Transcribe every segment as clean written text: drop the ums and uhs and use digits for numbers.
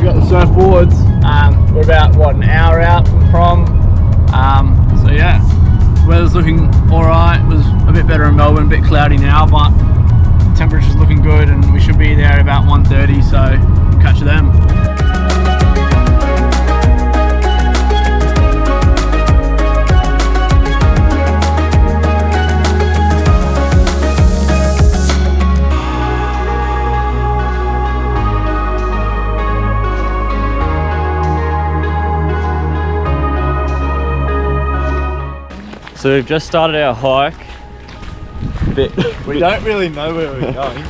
got the surfboards. We're about, what, an hour out from prom. So yeah, weather's looking alright. It was a bit better in Melbourne, a bit cloudy now, but temperature's looking good and we should be there at about 1:30, so catch you then. So we've just started our hike. We don't really know where we're going.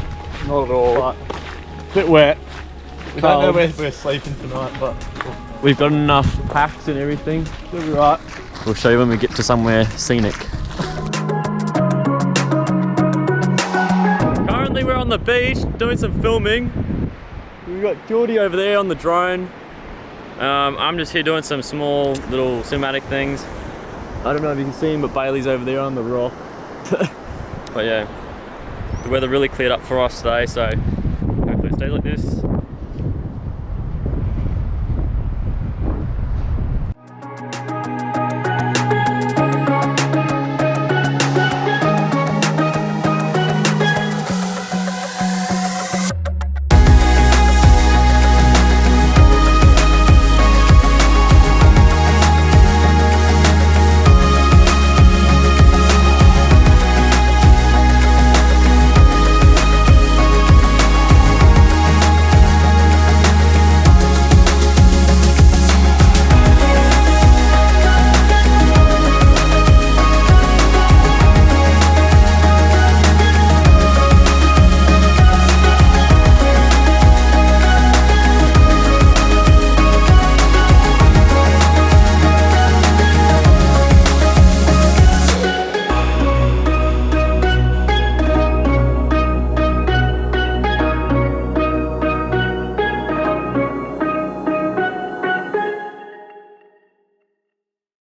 Not at all. But a bit wet. We don't know where we're sleeping tonight, but we've got enough packs and everything. we'll be right. We'll show you when we get to somewhere scenic. Currently we're on the beach doing some filming. We've got Geordie over there on the drone. I'm just here doing some small little cinematic things. I don't know if you can see him, but Bailey's over there on the rock. But yeah, the weather really cleared up for us today, so hopefully it stays like this.